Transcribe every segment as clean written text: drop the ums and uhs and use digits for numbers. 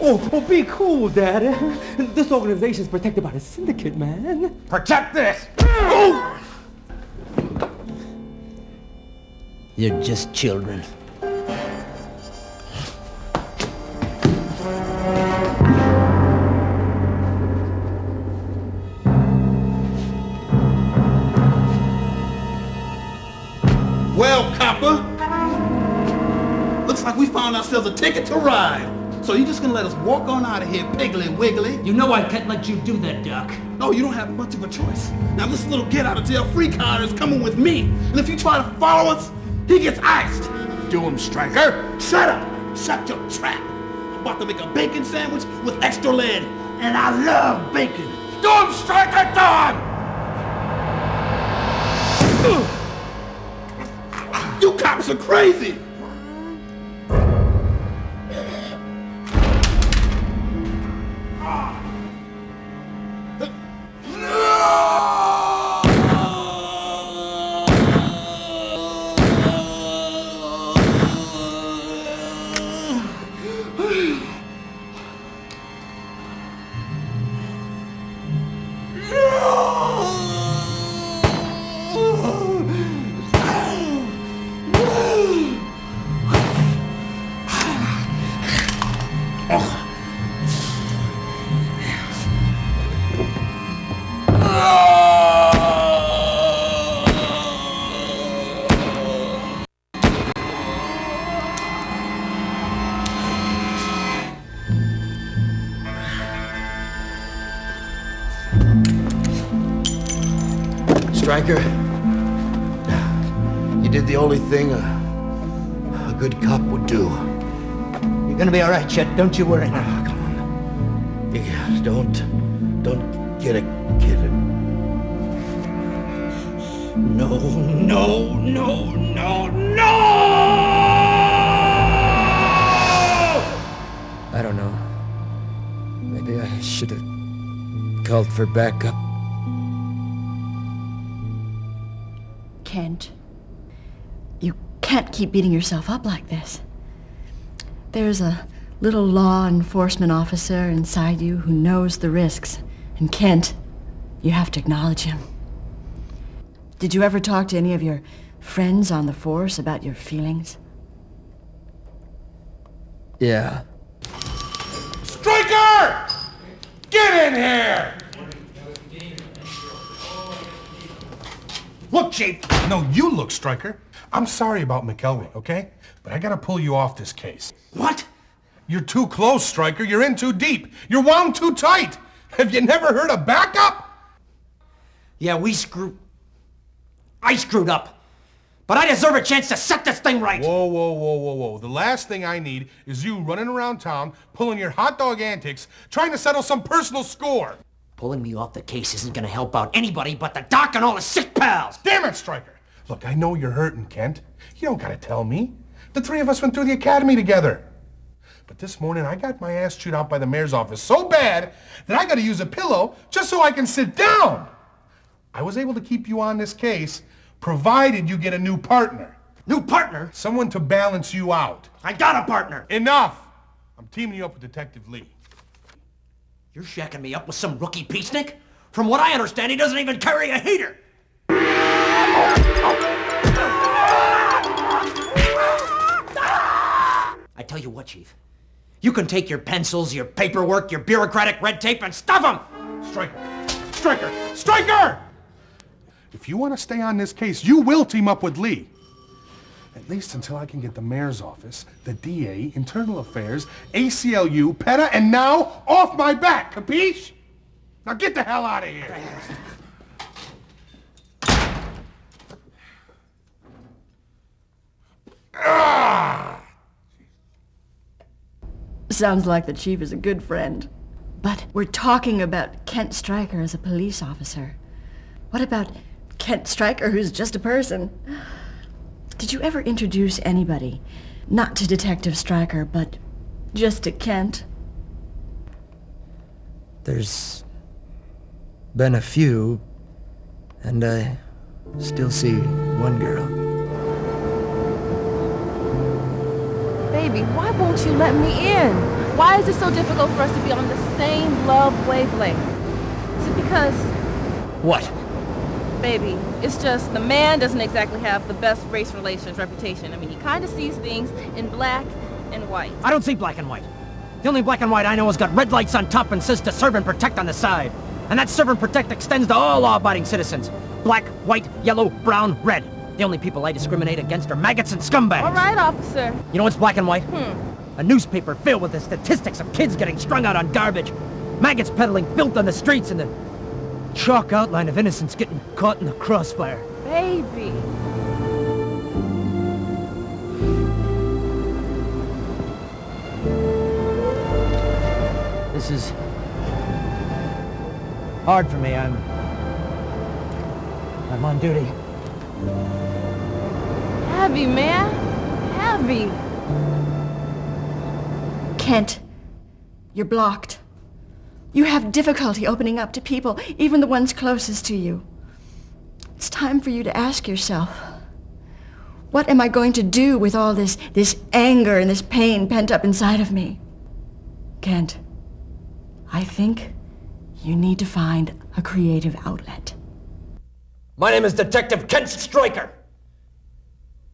Oh, be cool, Dad. This organization's protected by the syndicate, man. Protect this! Oh! You're just children. Well, copper, looks like we found ourselves a ticket to ride. So you just gonna let us walk on out of here, piggly wiggly? You know I can't let you do that, Doc. No, you don't have much of a choice. Now this little get-out-of-jail-free card is coming with me. And if you try to follow us, he gets iced. Do him, Stryker. Shut up! Shut your trap! I'm about to make a bacon sandwich with extra lead. And I love bacon. Do him, Stryker, do him! You cops are crazy! Stryker, you did the only thing a good cop would do. You're gonna be all right, Chet. Don't you worry now. Come on. Yeah, don't get a kid. No, no, no, no, no! I don't know. Maybe I should have called for backup. Kent, you can't keep beating yourself up like this. There's a little law enforcement officer inside you who knows the risks. And Kent, you have to acknowledge him. Did you ever talk to any of your friends on the force about your feelings? Yeah. Stryker! Get in here! Look, Chief! No, you look, Stryker. I'm sorry about McElwee, okay? But I gotta pull you off this case. What? You're too close, Stryker. You're in too deep. You're wound too tight. Have you never heard of backup? Yeah, I screwed up. But I deserve a chance to set this thing right. Whoa, whoa, whoa, whoa, whoa. The last thing I need is you running around town, pulling your hot dog antics, trying to settle some personal score. Pulling me off the case isn't gonna help out anybody but the doc and all his sick pals. Damn it, Stryker. Look, I know you're hurting, Kent. You don't gotta tell me. The three of us went through the academy together. But this morning, I got my ass chewed out by the mayor's office so bad that I gotta use a pillow just so I can sit down. I was able to keep you on this case, provided you get a new partner. New partner? Someone to balance you out. I got a partner. Enough! I'm teaming you up with Detective Lee. You're shacking me up with some rookie peacenik? From what I understand, he doesn't even carry a heater. I tell you what, Chief. You can take your pencils, your paperwork, your bureaucratic red tape, and stuff them! Stryker! Stryker! Stryker! If you want to stay on this case, you will team up with Lee. At least until I can get the mayor's office, the DA, Internal Affairs, ACLU, PETA, and now off my back, capiche? Now get the hell out of here! Sounds like the chief is a good friend. But we're talking about Kent Stryker as a police officer. What about Kent Stryker, who's just a person? Did you ever introduce anybody? Not to Detective Stryker, but just to Kent? There's been a few, and I still see one girl. Baby, why won't you let me in? Why is it so difficult for us to be on the same love wavelength? Is it because... What? Baby, it's just the man doesn't exactly have the best race relations reputation. I mean, he kind of sees things in black and white. I don't see black and white. The only black and white I know has got red lights on top and says to serve and protect on the side. And that serve and protect extends to all law-abiding citizens. Black, white, yellow, brown, red. The only people I discriminate against are maggots and scumbags. All right, officer. You know what's black and white? A newspaper filled with the statistics of kids getting strung out on garbage. Maggots peddling filth on the streets and the chalk outline of innocents getting caught in the crossfire. Baby. This is hard for me. I'm on duty. Heavy, man. Heavy. Kent, you're blocked. You have difficulty opening up to people, even the ones closest to you. It's time for you to ask yourself, what am I going to do with all this anger and this pain pent up inside of me? Kent, I think you need to find a creative outlet. My name is Detective Kent Stryker.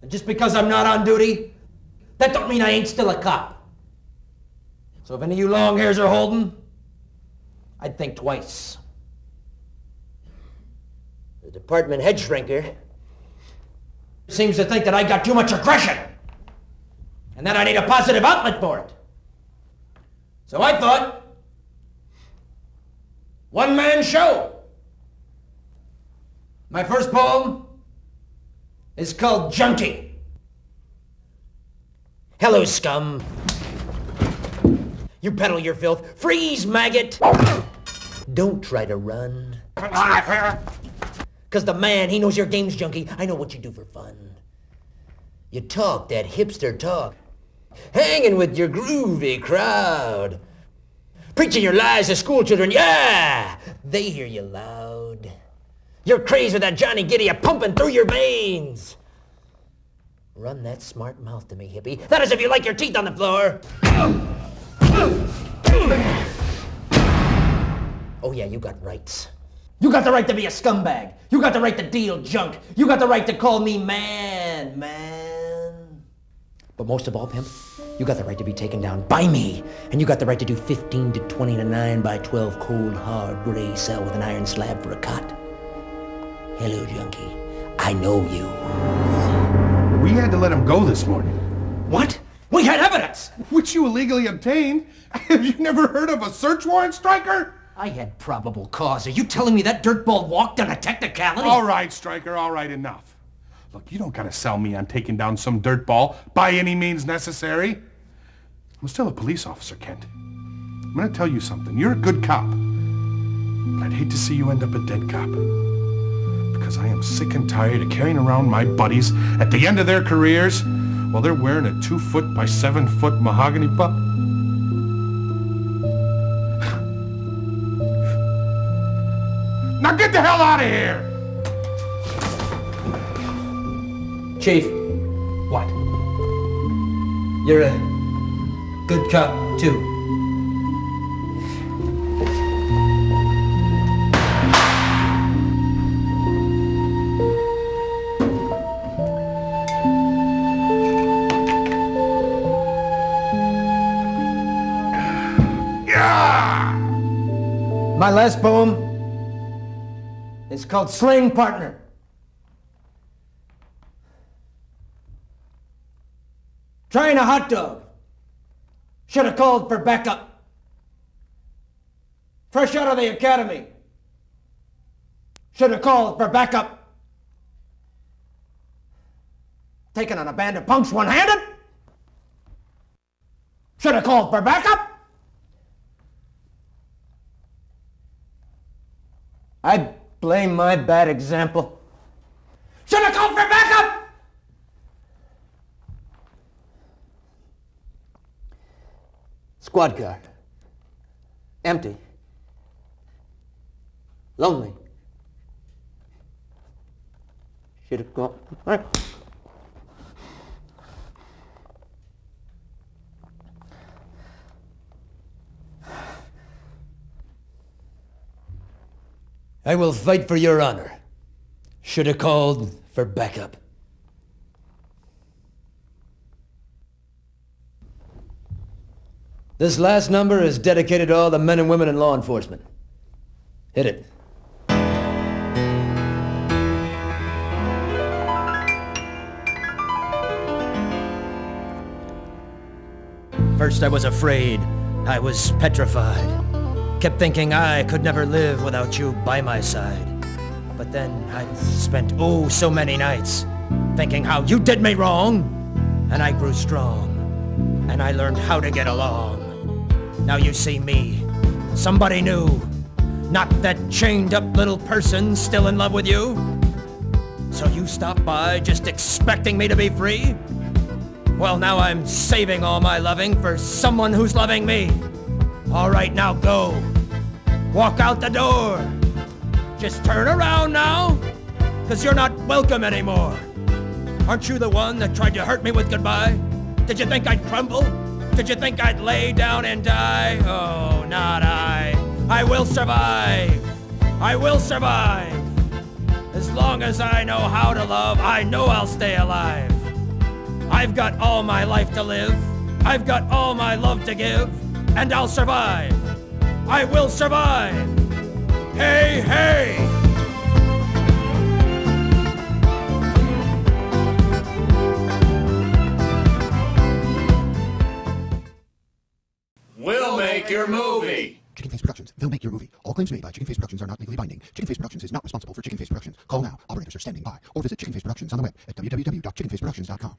And just because I'm not on duty, that don't mean I ain't still a cop. So if any of you long hairs are holding, I'd think twice. The department head shrinker seems to think that I got too much aggression and that I need a positive outlet for it. So I thought, one-man show. My first poem is called Junkie. Hello, scum. You peddle your filth. Freeze, maggot! Don't try to run. 'Cause the man, he knows your games, junkie. I know what you do for fun. You talk that hipster talk. Hanging with your groovy crowd. Preaching your lies to school children. Yeah! They hear you loud. You're crazed with that Johnny Giddy pumping through your veins. Run that smart mouth to me, hippie. That is if you like your teeth on the floor. Oh yeah, you got rights. You got the right to be a scumbag. You got the right to deal junk. You got the right to call me man. But most of all, pimp, you got the right to be taken down by me. And you got the right to do 15 to 20 to 9 by 12 cold, hard, gray cell with an iron slab for a cot. Hello, junkie. I know you. We had to let him go this morning. What? We had evidence! Which you illegally obtained. Have you never heard of a search warrant, Stryker? I had probable cause. Are you telling me that dirtball walked on a technicality? All right, Stryker, all right, enough. Look, you don't gotta sell me on taking down some dirtball by any means necessary. I'm still a police officer, Kent. I'm gonna tell you something. You're a good cop. But I'd hate to see you end up a dead cop. Because I am sick and tired of carrying around my buddies at the end of their careers while they're wearing a 2-foot by 7-foot mahogany pup. Now get the hell out of here! Chief. What? You're a good cop, too. My last poem is called Slaying Partner. Trying a hot dog. Should have called for backup. Fresh out of the academy. Should have called for backup. Taking on a band of punks one-handed. Should have called for backup. I blame my bad example. Should have called for backup! Squad car. Empty. Lonely. Should have gone. I will fight for your honor. Should have called for backup. This last number is dedicated to all the men and women in law enforcement. Hit it. First I was afraid. I was petrified. Kept thinking I could never live without you by my side. But then I spent oh so many nights thinking how you did me wrong. And I grew strong. And I learned how to get along. Now you see me, somebody new. Not that chained up little person still in love with you. So you stop by just expecting me to be free? Well, now I'm saving all my loving for someone who's loving me. All right, now go. Walk out the door. Just turn around now, 'cause you're not welcome anymore. Aren't you the one that tried to hurt me with goodbye? Did you think I'd crumble? Did you think I'd lay down and die? Oh, not I. I will survive. I will survive. As long as I know how to love, I know I'll stay alive. I've got all my life to live. I've got all my love to give. And I'll survive. I will survive. Hey, hey! We'll make your movie. Chickenface Productions. They'll make your movie. All claims made by Chickenface Productions are not legally binding. Chickenface Productions is not responsible for Chickenface Productions. Call now. Operators are standing by. Or visit Chickenface Productions on the web at www.chickenfaceproductions.com.